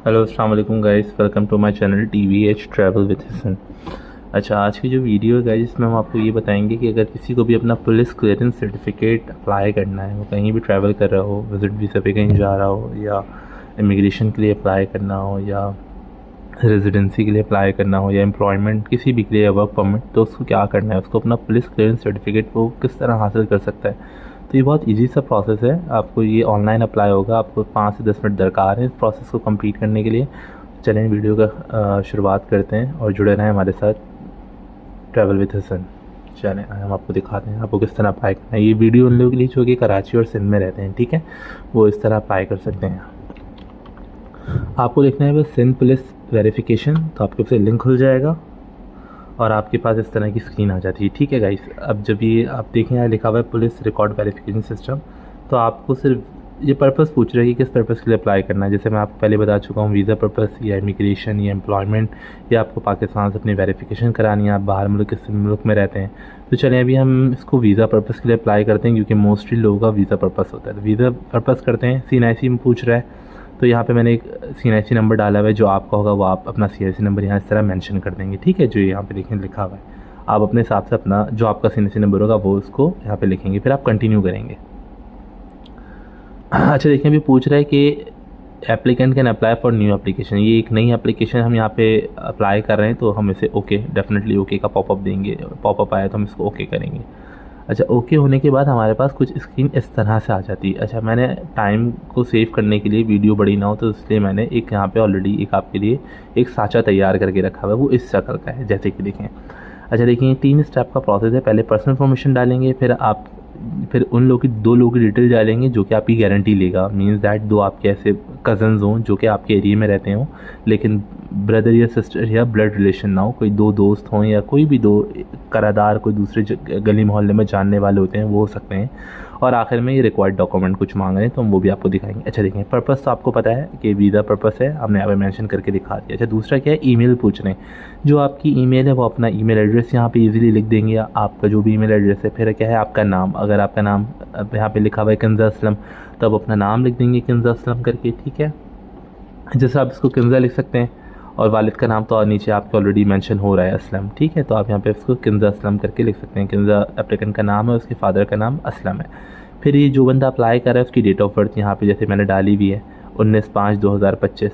Hello अस्सलाम वालेकुम guys, welcome to my channel TVH travel with Hasan. अच्छा, आज की जो वीडियो है गाइस, इसमें हम आपको ये बताएंगे कि अगर किसी को भी अपना पुलिस क्लियरेंस सर्टिफिकेट अप्लाई करना है, वो कहीं भी ट्रैवल कर रहा हो, विजिट वीज़ा पे कहीं जा रहा हो, या इमिग्रेशन के लिए अप्लाई करना हो, या रेजिडेंसी के लिए अप्लाई करना हो, या एम्प्लॉयमेंट किसी भी के लिए, वर्क परमिट, तो उसको क्या करना है, उसको अपना पुलिस क्लियरेंस सर्टिफिकेट वो किस तरह हासिल कर सकता है। तो ये बहुत इजी सा प्रोसेस है। आपको ये ऑनलाइन अप्लाई होगा। आपको 5 से 10 मिनट दरकार है इस प्रोसेस को कंप्लीट करने के लिए। चलें वीडियो का शुरुआत करते हैं और जुड़े रहें हमारे साथ ट्रैवल विद हसन। चलें हम आपको दिखाते हैं आपको किस तरह अप्लाई करना है। ये वीडियो उन लोगों के लिए जो कि कराची और सिंध में रहते हैं, ठीक है, वो इस तरह अप्लाई कर सकते हैं। आपको देखना है बस सिंध पुलिस वेरिफिकेशन, तो आपके से लिंक खुल जाएगा और आपके पास इस तरह की स्क्रीन आ जाती है। ठीक है गाइस, अब जब ये आप देखें यहाँ लिखा हुआ है पुलिस रिकॉर्ड वेरिफिकेशन सिस्टम, तो आपको सिर्फ ये पर्पस पूछ रहा है कि किस पर्पस के लिए अप्लाई करना है। जैसे मैं आपको पहले बता चुका हूँ, वीज़ा पर्पस या इमिग्रेशन या एम्प्लॉयमेंट, या आपको पाकिस्तान से अपनी वेरिफिकेशन करानी है, आप बाहर मुल्क किस मुल्क में रहते हैं। तो चलें अभी हम इसको वीज़ा पर्पस के लिए अप्लाई करते हैं, क्योंकि मोस्टली लोगों का वीज़ा पर्पस होता है। तो वीज़ा पर्पस करते हैं। CNIC में पूछ रहा है, तो यहाँ पे मैंने एक CNIC नंबर डाला हुआ है। जो आपका होगा वो आप अपना CNIC नंबर यहाँ इस तरह मेंशन कर देंगे, ठीक है, जो यहाँ पे देखें लिखा हुआ है। आप अपने हिसाब से अपना जो आपका CNIC नंबर होगा वो उसको यहाँ पे लिखेंगे, फिर आप कंटिन्यू करेंगे। अच्छा देखें, अभी पूछ रहा है कि applicant can apply for new application. ये एक नई एप्लीकेशन हम यहाँ पे अप्लाई कर रहे हैं, तो हम इसे ओके, डेफिनेटली ओके का पॉपअप देंगे। पॉपअप आया तो हम इसको ओके करेंगे। अच्छा, ओके होने के बाद हमारे पास कुछ स्क्रीन इस तरह से आ जाती है। अच्छा, मैंने टाइम को सेव करने के लिए, वीडियो बड़ी ना हो, तो इसलिए मैंने एक यहाँ पे ऑलरेडी एक आपके लिए एक साँचा तैयार करके रखा हुआ है। वो इस शक्ल का है, जैसे कि देखें। अच्छा देखिए, 3 स्टेप का प्रोसेस है। पहले पर्सनल इन्फॉर्मेशन डालेंगे, फिर उन लोगों की 2 लोगों की डिटेल डालेंगे जो कि आपकी गारंटी लेगा। मींस दैट 2 आपके ऐसे कज़न्स हों जो कि आपके एरिया में रहते हों, लेकिन ब्रदर या सिस्टर या ब्लड रिलेशन ना हो। कोई 2 दोस्त हों या कोई भी 2 करादार कोई दूसरे गली मोहल्ले में जानने वाले होते हैं, वो हो सकते हैं। और आखिर में ये रिक्वायर्ड डॉक्यूमेंट कुछ मांग रहे हैं, तो हम वो भी आपको दिखाएंगे। अच्छा देखें, पर्पस तो आपको पता है कि वीज़ा पर्पस है, हमने यहाँ पे मेंशन करके दिखा दिया। अच्छा, दूसरा क्या है, ईमेल पूछ रहे हैं। जो आपकी ईमेल है वो अपना ईमेल एड्रेस यहाँ पे इजीली लिख देंगे, या आपका जो भी ईमेल एड्रेस है। फिर क्या है, आपका नाम, अगर आपका नाम यहाँ पे लिखा हुआ है किंज़ा असलम, तो आप अपना नाम लिख देंगे किंज़ा असलम करके, ठीक है। जैसे आप इसको किंज़ा लिख सकते हैं, और वालिद का नाम तो और नीचे आपके ऑलरेडी मेंशन हो रहा है असलम, ठीक है, तो आप यहाँ पे इसको किंज़ा असलम करके लिख सकते हैं। किंज़ा एप्लीकेंट का नाम है, उसके फादर का नाम असलम है। फिर ये जो बंदा अप्लाई कर रहा है उसकी डेट ऑफ बर्थ यहाँ पे जैसे मैंने डाली हुई है 19/5/2025।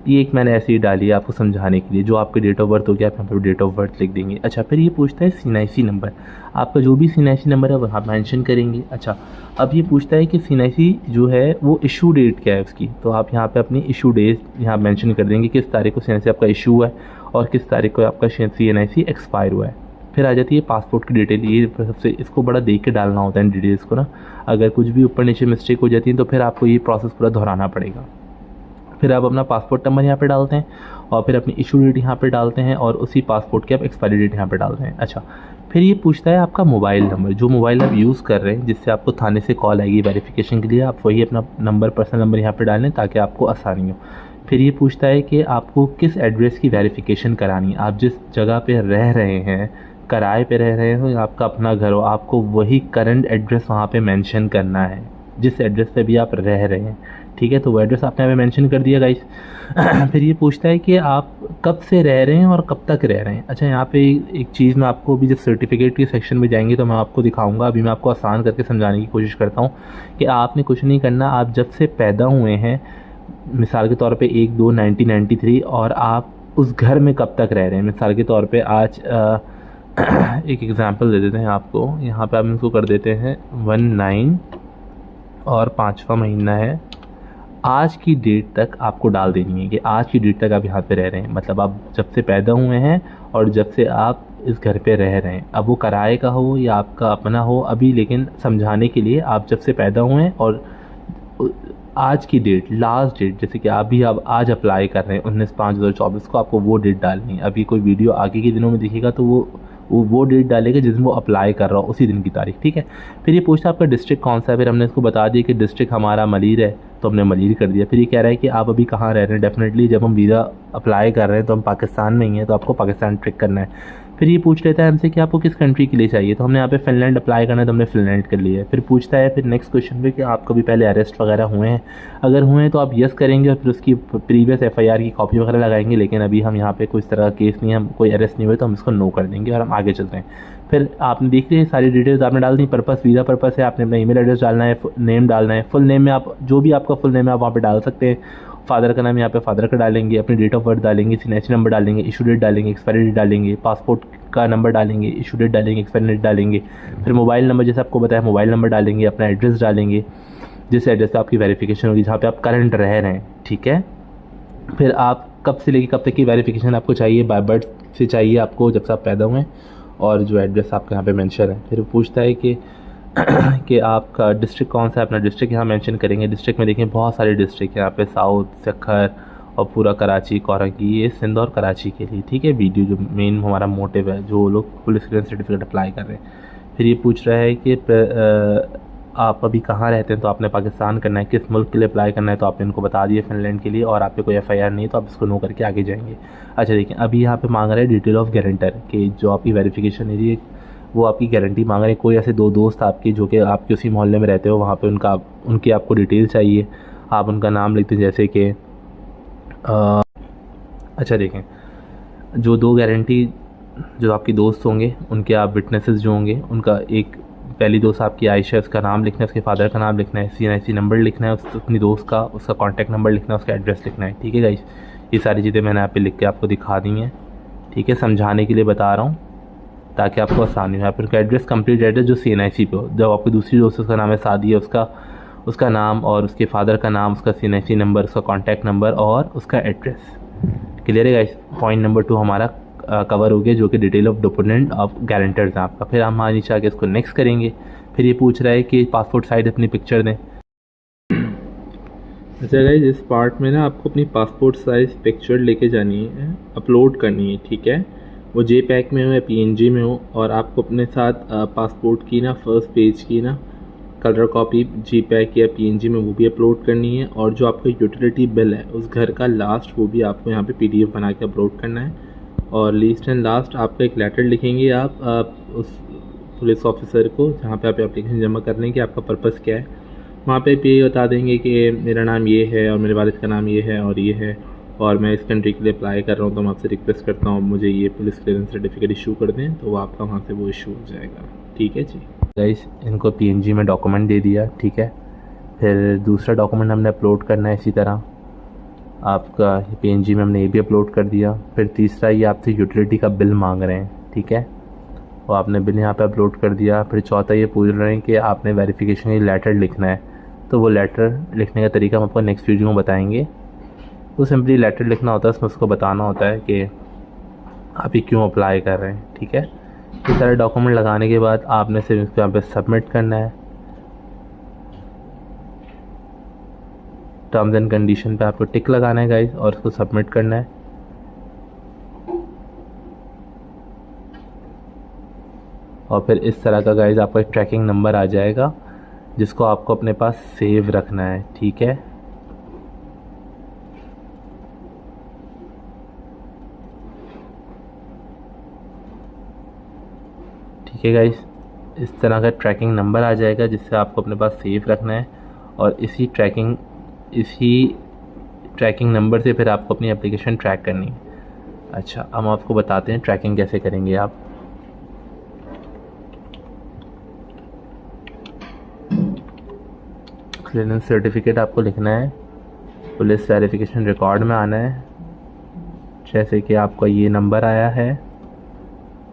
ये एक मैंने ऐसे ही डाली है आपको समझाने के लिए। जो आपकी डेट ऑफ बर्थ होगी आप यहाँ पर डेट ऑफ बर्थ लिख देंगे। अच्छा, फिर ये पूछता है CNIC नंबर। आपका जो भी CNIC नंबर है वो आप मेंशन करेंगे। अच्छा, अब ये पूछता है कि CNIC जो है वो इशू डेट क्या है उसकी, तो आप यहाँ पे अपनी इशू डेट यहाँ मेंशन कर देंगे, किस तारीख को CNIC आपका इशू हुआ है और किस तारीख को आपका CNIC एक्सपायर हुआ है। फिर आ जाती है पासपोर्ट की डिटेल। ये सबसे इसको बड़ा देख के डालना होता है इन डिटेल्स को ना। अगर कुछ भी ऊपर नीचे मिस्टेक हो जाती है तो फिर आपको ये प्रोसेस पूरा दोहराना पड़ेगा। फिर आप अपना पासपोर्ट नंबर यहाँ पे डालते हैं, और फिर अपनी इशू डेट यहाँ पे डालते हैं, और उसी पासपोर्ट की आप एक्सपायरी डेट यहाँ पे डालते हैं। अच्छा, फिर ये पूछता है आपका मोबाइल नंबर। जो मोबाइल आप यूज़ कर रहे हैं, जिससे आपको थाने से कॉल आएगी वेरिफिकेशन के लिए, आप वही अपना नंबर, पर्सनल नंबर यहाँ पे डालें ताकि आपको आसानी हो। फिर ये पूछता है कि आपको किस एड्रेस की वेरिफिकेशन करानी है। आप जिस जगह पे रह रहे हैं, किराए पे रह रहे हो या आपका अपना घर हो, आपको वही करंट एड्रेस वहाँ पे मेंशन करना है, जिस एड्रेस पे भी आप रह रहे हैं, ठीक है। तो वो एड्रेस आपने यहाँ पे मेंशन कर दिया गाइस। फिर ये पूछता है कि आप कब से रह रहे हैं और कब तक रह रहे हैं। अच्छा, यहाँ पे एक चीज़ मैं आपको अभी जब सर्टिफिकेट के सेक्शन में जाएंगे तो मैं आपको दिखाऊंगा। अभी मैं आपको आसान करके समझाने की कोशिश करता हूँ कि आपने कुछ नहीं करना। आप जब से पैदा हुए हैं, मिसाल के तौर पे 1/2/1993, और आप उस घर में कब तक रह रहे हैं। मिसाल के तौर पे आज एक एग्ज़ाम्पल दे देते हैं आपको। यहाँ पे आप इसको कर देते हैं 19 और 5वां महीना है। आज की डेट तक आपको डाल देनी है कि आज की डेट तक आप यहाँ पे रह रहे हैं। मतलब आप जब से पैदा हुए हैं और जब से आप इस घर पे रह रहे हैं। अब वो किराए का हो या आपका अपना हो, अभी लेकिन समझाने के लिए आप जब से पैदा हुए हैं और आज की डेट, लास्ट डेट, जैसे कि अभी आप आज अप्लाई कर रहे हैं 19/5/2024 को, आपको वो डेट डालनी है। अभी कोई वीडियो आगे के दिनों में दिखेगा तो वो डेट डालेगा जिस दिन वो अप्लाई कर रहा हो, उसी दिन की तारीख, ठीक है। फिर ये पूछता है आपका डिस्ट्रिक्ट कौन सा है। फिर हमने इसको बता दिया कि डिस्ट्रिक्ट हमारा मलीर है, तो हमने मलीर कर दिया। फिर ये कह रहा है कि आप अभी कहाँ रह रहे हैं। डेफिनेटली जब हम वीज़ा अप्लाई कर रहे हैं तो हम पाकिस्तान में ही हैं, तो आपको पाकिस्तान ट्रिक करना है। फिर ये पूछ लेता है हमसे कि आपको किस कंट्री के लिए चाहिए, तो हमने यहाँ पे फिनलैंड अप्लाई करना है तो हमने फिनलैंड कर लिया है। फिर पूछता है फिर नेक्स्ट क्वेश्चन पे कि आपको भी पहले अरेस्ट वगैरह हुए हैं, अगर हुए हैं तो आप यस करेंगे और फिर उसकी प्रीवियस FIR की कॉपी वगैरह लगाएंगे, लेकिन अभी हम यहाँ पे कोई इस तरह का केस नहीं है, हम कोई अरेस्ट नहीं हुए तो हम इसको नो कर देंगे और हम आगे चलते हैं। फिर आपने देख लिया सारी डिटेल्स आपने डाल दी, पर्पस वीज़ा पर्पस है, आपने अपना ईमेल एड्रेस डालना है, नेम डालना है, फुल नेम में आप जो भी आपका फुल नेम है आप वहाँ पे डाल सकते हैं, फादर का नाम यहाँ पे फादर का डालेंगे, अपनी डेट ऑफ बर्थ डालेंगे, CNIC नंबर डालेंगे, इशू डेट डालेंगे, एक्सपायरी डेट डालेंगे, पासपोर्ट का नंबर डालेंगे, इशू डेट डालेंगे, एक्सपायरी डेट डालेंगे, फिर मोबाइल नंबर जैसे आपको बताया मोबाइल नंबर डालेंगे, अपना एड्रेस डालेंगे जिस एड्रेस पे आपकी वेरिफिकेशन होगी, जहाँ पे आप करंट रह रहे हैं, ठीक है। फिर आप कब से लेकर कब तक की वेरिफिकेशन आपको चाहिए, बाय बर्थ से चाहिए आपको जब से आप पैदा हुए, और जो एड्रेस आपका यहाँ पे मेंशन है। फिर पूछता है कि कि आपका डिस्ट्रिक्ट कौन सा है, अपना डिस्ट्रिक्ट यहाँ मेंशन करेंगे। डिस्ट्रिक्ट में देखें बहुत सारे डिस्ट्रिक्ट यहाँ पे, साउथ, सखर और पूरा कराची, कोरंगी, ये सिंध और कराची के लिए, ठीक है। वीडियो जो मेन हमारा मोटिव है, जो लोग पुलिस क्लियरेंस सर्टिफिकेट अप्लाई कर रहे हैं। फिर ये पूछ रहा है कि आप अभी कहाँ रहते हैं, तो आपने पाकिस्तान करना है, किस मुल्क के लिए अप्लाई करना है तो आपने इनको बता दिया फिनलैंड के लिए, और आप पे कोई FIR नहीं है तो आप इसको नो करके आगे जाएंगे। अच्छा देखिए अभी यहाँ पे मांग रहे हैं डिटेल ऑफ गारंटर कि जो आपकी वेरिफिकेशन है जी वो आपकी गारंटी मांग रहे हैं। कोई ऐसे 2 दोस्त आपके जो कि आपके उसी मोहल्ले में रहते हो, वहाँ पे उनकी आपको डिटेल चाहिए, आप उनका नाम लिखते हैं जैसे कि अच्छा देखें जो 2 गारंटी जो आपके दोस्त होंगे उनके आप विटनेसेस जो होंगे, उनका एक पहली दोस्त आपकी आयशा, उसका नाम लिखना है, उसके फादर का नाम लिखना है, CNIC नंबर लिखना है अपनी दोस्त का, उसका कॉन्टैक्ट नंबर लिखना है, उसका एड्रेस लिखना है, ठीक है गाइस। ये सारी चीज़ें मैंने यहाँ पे लिख के आपको दिखा दी हैं, ठीक है, समझाने के लिए बता रहा हूँ ताकि आपको आसानी हो। फिर एड्रेस कंप्लीट एड्रेस जो CNIC पे हो, जब आपकी दूसरी दोस्त उसका नाम है सादिया, उसका नाम और उसके फादर का नाम, उसका CNIC नंबर, उसका कॉन्टैक्ट नंबर और उसका एड्रेस। क्लियर है गाइस। पॉइंट नंबर 2 हमारा कवर हो गया जो कि detail of dependent of guarantors है आपका। फिर हम नीचे आके इसको नेक्स्ट करेंगे। फिर ये पूछ रहा है कि पासपोर्ट साइज अपनी पिक्चर दें। अच्छा गाइस इस पार्ट में ना आपको अपनी पासपोर्ट साइज़ पिक्चर लेके जानी है, अपलोड करनी है, ठीक है। वो JPEG में हो या PNG में हो, और आपको अपने साथ पासपोर्ट की ना फर्स्ट पेज की ना कलर कॉपी JPEG या PNG में वो भी अपलोड करनी है, और जो आपका यूटिलिटी बिल है उस घर का लास्ट वो भी आपको यहाँ पे PDF बना के अपलोड करना है। और लीस्ट एंड लास्ट आपका एक लेटर लिखेंगे आप उस पुलिस ऑफिसर को जहाँ पे आप एप्लीकेशन जमा कर लेंगे, आपका पर्पस क्या है। वहाँ पे ये बता देंगे कि मेरा नाम ये है और मेरे वालिद का नाम ये है और ये है, और मैं इस कंट्री के लिए अप्लाई कर रहा हूँ, तो मैं आपसे रिक्वेस्ट करता हूँ मुझे ये पुलिस क्लियरेंस सर्टिफिकेट इशू कर दें, तो वो आपका वहाँ से वो इशू हो जाएगा, ठीक है जी। गाइस इनको PNG में डॉक्यूमेंट दे दिया, ठीक है। फिर दूसरा डॉक्यूमेंट हमने अपलोड करना है इसी तरह, आपका PNG में हमने ये भी अपलोड कर दिया। फिर तीसरा ये आपसे यूटिलिटी का बिल मांग रहे हैं, ठीक है, और आपने बिल यहाँ पे अपलोड कर दिया। फिर चौथा ये पूछ रहे हैं कि आपने वेरिफिकेशन की लेटर लिखना है, तो वो लेटर लिखने का तरीका हम आपको नेक्स्ट वीडियो में बताएंगे। तो सिंपली लेटर लिखना होता है, उसमें उसको बताना होता है कि आप ये क्यों अप्लाई कर रहे हैं, ठीक है। ये सारे डॉक्यूमेंट लगाने के बाद आपने सिर्फ इसको यहाँ पे सबमिट करना है। टर्म्स एंड कंडीशन पे आपको टिक लगाना है गाइस और उसको सबमिट करना है। और फिर इस तरह का गाइस आपको एक ट्रैकिंग नंबर आ जाएगा जिसको आपको अपने पास सेव रखना है, ठीक है। ठीक है गाइस, इस तरह का ट्रैकिंग नंबर आ जाएगा जिससे आपको अपने पास सेव रखना है, और इसी ट्रैकिंग नंबर से फिर आपको अपनी एप्लीकेशन ट्रैक करनी है। अच्छा हम आपको बताते हैं ट्रैकिंग कैसे करेंगे आप। क्लियरेंस सर्टिफिकेट आपको लिखना है, पुलिस वेरिफिकेशन रिकॉर्ड में आना है, जैसे कि आपका ये नंबर आया है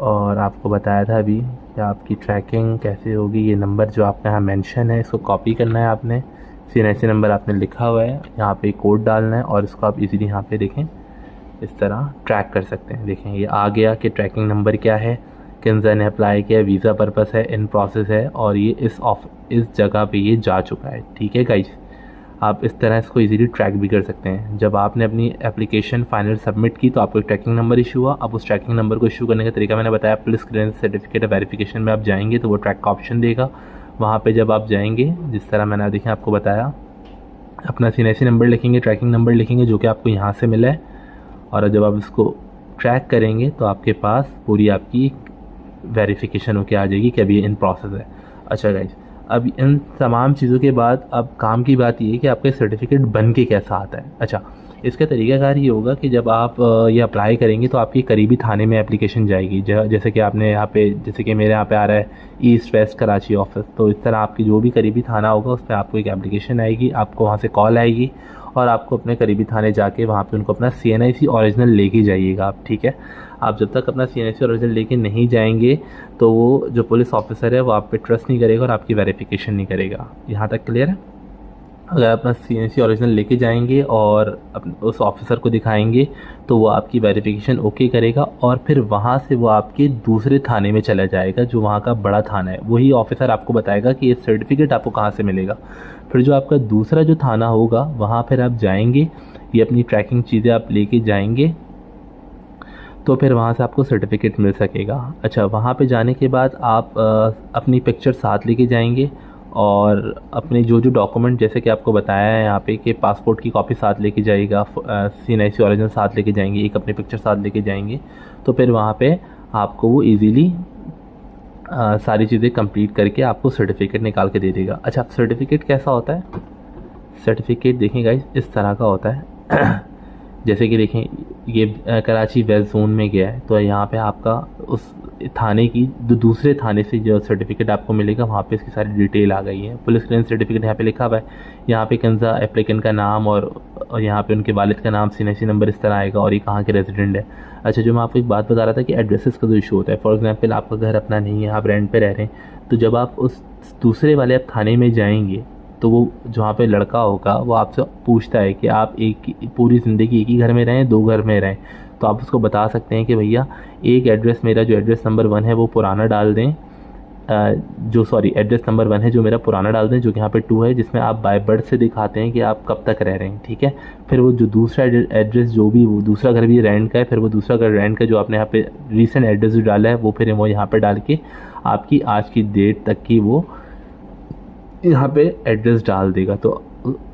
और आपको बताया था अभी कि आपकी ट्रैकिंग कैसे होगी। ये नंबर जो आपका यहाँ मेंशन है इसको कॉपी करना है आपने, CNIC नंबर आपने लिखा हुआ है, यहाँ पे कोड डालना है और इसको आप इजीली यहाँ पे देखें इस तरह ट्रैक कर सकते हैं। देखें ये आ गया कि ट्रैकिंग नंबर क्या है, किन्जा ने अप्लाई किया, वीज़ा पर्पस है, इन प्रोसेस है, और ये इस जगह पे ये जा चुका है, ठीक है गाइस। आप इस तरह इसको इजीली ट्रैक भी कर सकते हैं। जब आपने अपनी एप्लीकेशन फाइनल सबमिट की तो आपको एक ट्रैकिंग नंबर इशू हुआ। अब उस ट्रैकिंग नंबर को इशू करने का तरीका मैंने बताया, पुलिस क्लियरेंस सर्टिफिकेट वेरिफिकेशन में आप जाएंगे तो वो ट्रैक का ऑप्शन देगा। वहाँ पे जब आप जाएंगे जिस तरह मैंने देखें आपको बताया, अपना CNIC नंबर लिखेंगे, ट्रैकिंग नंबर लिखेंगे जो कि आपको यहाँ से मिला है, और जब आप इसको ट्रैक करेंगे तो आपके पास पूरी आपकी वेरिफिकेशन होके आ जाएगी कि अभी इन प्रोसेस है। अच्छा गाइज, अब इन तमाम चीज़ों के बाद अब काम की बात ये है कि आपका सर्टिफिकेट बन के कैसा आता है। अच्छा, इसका तरीकाकार ये होगा कि जब आप ये अप्लाई करेंगे तो आपकी करीबी थाने में एप्लीकेशन जाएगी। जैसे कि आपने यहाँ पे, जैसे कि मेरे यहाँ पे आ रहा है ईस्ट वेस्ट कराची ऑफिस, तो इस तरह आपकी जो भी करीबी थाना होगा उस पर आपको एक एप्लीकेशन आएगी, आपको वहाँ से कॉल आएगी और आपको अपने करीबी थाने जाके वहाँ पे उनको अपना CNIC ओरिजिनल लेके जाइएगा आप, ठीक है। आप जब तक अपना CNIC ओरिजिनल लेके नहीं जाएंगे तो वो जो पुलिस ऑफिसर है वो आप पे ट्रस्ट नहीं करेगा और आपकी वेरिफिकेशन नहीं करेगा। यहाँ तक क्लियर है? अगर आप अपना CNIC ओरिजिनल लेके जाएंगे और उस ऑफिसर को दिखाएंगे तो वो आपकी वेरिफिकेशन ओके करेगा और फिर वहाँ से वो आपके दूसरे थाने में चला जाएगा जो वहाँ का बड़ा थाना है। वही ऑफिसर आपको बताएगा कि ये सर्टिफिकेट आपको कहाँ से मिलेगा। फिर जो आपका दूसरा जो थाना होगा वहाँ फिर आप जाएंगे, ये अपनी ट्रैकिंग चीज़ें आप लेके जाएंगे तो फिर वहाँ से आपको सर्टिफिकेट मिल सकेगा। अच्छा, वहाँ पे जाने के बाद आप अपनी पिक्चर साथ लेके जाएंगे और अपने जो जो डॉक्यूमेंट जैसे कि आपको बताया है यहाँ पे कि पासपोर्ट की कॉपी साथ लेके जाइएगा, CNIC ओरिजिनल साथ लेके जाएंगे, एक अपनी पिक्चर साथ लेके जाएंगे तो फिर वहाँ पे आपको वो इजीली सारी चीज़ें कंप्लीट करके आपको सर्टिफिकेट निकाल के दे देगा। अच्छा, सर्टिफिकेट कैसा होता है? सर्टिफिकेट देखें गाइस इस तरह का होता है जैसे कि देखें ये कराची वेस्ट जोन में गया है तो यहाँ पे आपका उस थाने की दूसरे थाने से जो सर्टिफिकेट आपको मिलेगा वहाँ पे इसकी सारी डिटेल आ गई है। पुलिस क्लियरेंस सर्टिफिकेट यहाँ पे लिखा हुआ है, यहाँ पे कंजा एप्लीकेंट का नाम और यहाँ पे उनके वालिद का नाम, CNIC नंबर इस तरह आएगा और ये कहाँ के रेजिडेंट है। अच्छा, जो मैं आपको एक बात बता रहा था कि एड्रेसेस का जो इशू होता है, फॉर एग्जाम्पल आपका घर अपना नहीं है, आप रेंट पे रह रहे हैं, तो जब आप उस दूसरे वाले आप थाने में जाएंगे तो वो जहाँ पे लड़का होगा वो आपसे पूछता है कि आप पूरी ज़िंदगी एक ही घर में रहें, 2 घर में रहें, तो आप उसको बता सकते हैं कि भैया एक एड्रेस मेरा जो एड्रेस नंबर 1 है वो पुराना डाल दें, एड्रेस नंबर 1 है जो मेरा पुराना डाल दें, जो कि यहाँ पे 2 है जिसमें आप बाय बर्थ से दिखाते हैं कि आप कब तक रह रहे हैं, ठीक है। फिर वो जो दूसरा एड्रेस जो भी वो दूसरा घर भी रेंट का है, फिर वो दूसरा घर रेंट का जो आपने यहाँ पे रीसेंट एड्रेस जो डाला है वो फिर वो यहाँ पर डाल के आपकी आज की डेट तक की वो यहाँ पे एड्रेस डाल देगा तो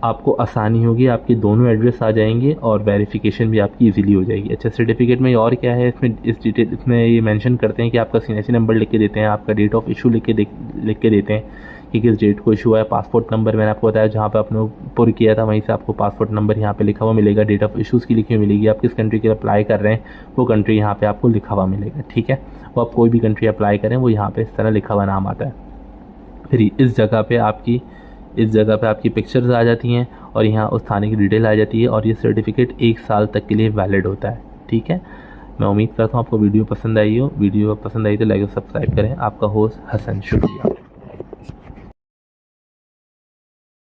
आपको आसानी होगी, आपके दोनों एड्रेस आ जाएंगे और वेरिफिकेशन भी आपकी इजीली हो जाएगी। अच्छा, सर्टिफिकेट में और क्या है इसमें, इस डिटेल इसमें ये मेंशन करते हैं कि आपका CNIC नंबर लिख के देते हैं, आपका डेट ऑफ इशू लिख के देते हैं कि किस डेट को इशू है। पासपोर्ट नंबर मैंने आपको बताया जहाँ पे आपने पुर किया था वहीं से आपको पासपोर्ट नंबर यहाँ पे लिखा हुआ मिलेगा, डेट ऑफ इशूज़ की लिखी हुई मिलेगी, आप किस कंट्री के लिए अप्लाई कर रहे हैं वो कंट्री यहाँ पे आपको लिखा हुआ मिलेगा, ठीक है। वो आप कोई भी कंट्री अप्लाई करें वो यहाँ पे इस तरह लिखा हुआ नाम आता है। फिर इस जगह पे आपकी पिक्चर्स आ जाती हैं और यहाँ उस थाने की डिटेल आ जाती है और ये सर्टिफिकेट 1 साल तक के लिए वैलिड होता है, ठीक है। मैं उम्मीद करता हूँ आपको वीडियो पसंद आई हो। वीडियो पसंद आई तो लाइक और सब्सक्राइब करें। आपका होस्ट हसन, शुक्रिया।